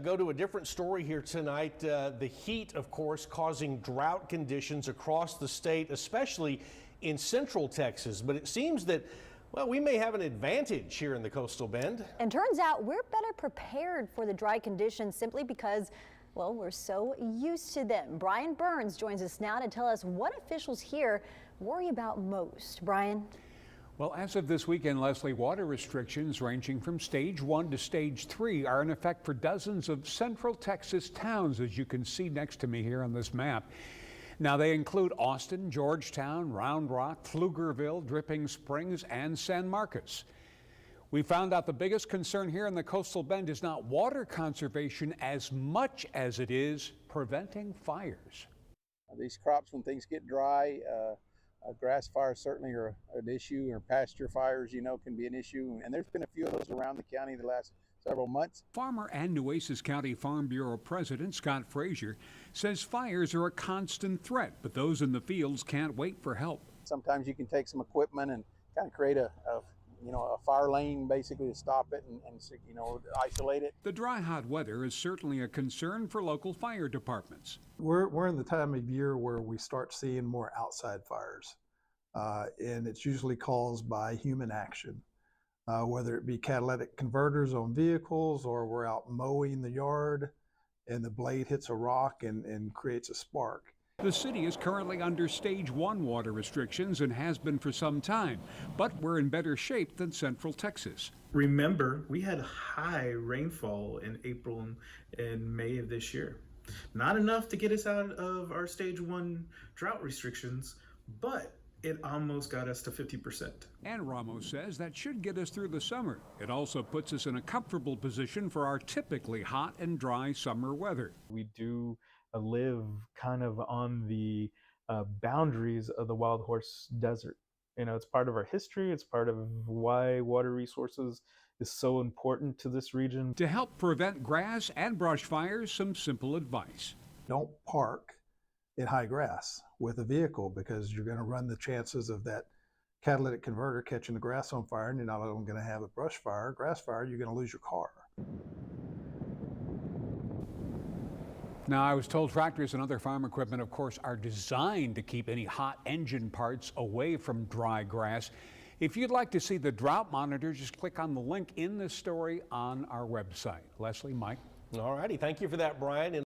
Go to a different story here tonight. The heat, of course, causing drought conditions across the state, especially in central Texas. But it seems that, well, we may have an advantage here in the Coastal Bend. And turns out we're better prepared for the dry conditions simply because, well, we're so used to them. Brian Burns joins us now to tell us what officials here worry about most. Brian? Well, as of this weekend, Leslie, water restrictions ranging from stage 1 to stage 3 are in effect for dozens of central Texas towns, as you can see next to me here on this map. Now, they include Austin, Georgetown, Round Rock, Pflugerville, Dripping Springs, and San Marcos. We found out the biggest concern here in the Coastal Bend is not water conservation as much as it is preventing fires. These crops, when things get dry, grass fires certainly are an issue, or pasture fires, can be an issue. And there's been a few of those around the county the last several months. Farmer and Nueces County Farm Bureau President Scott Frazier says fires are a constant threat, but those in the fields can't wait for help. Sometimes you can take some equipment and kind of create a fire lane basically to stop it and isolate it. The dry, hot weather is certainly a concern for local fire departments. We're in the time of year where we start seeing more outside fires, and it's usually caused by human action, whether it be catalytic converters on vehicles, or we're out mowing the yard and the blade hits a rock and creates a spark. The city is currently under stage 1 water restrictions and has been for some time, but we're in better shape than central Texas. Remember, we had high rainfall in April and May of this year. Not enough to get us out of our stage 1 drought restrictions, but it almost got us to 50%. And Ramos says that should get us through the summer. It also puts us in a comfortable position for our typically hot and dry summer weather. We do live kind of on the boundaries of the Wild Horse Desert. It's part of our history. It's part of why water resources is so important to this region. To help prevent grass and brush fires, some simple advice. Don't park in high grass with a vehicle, because you're going to run the chances of that catalytic converter catching the grass on fire, and you're not only going to have a brush fire, grass fire, you're going to lose your car. Now, I was told tractors and other farm equipment, of course, are designed to keep any hot engine parts away from dry grass. If you'd like to see the drought monitor, just click on the link in this story on our website. Leslie, Mike. All righty. Thank you for that, Brian.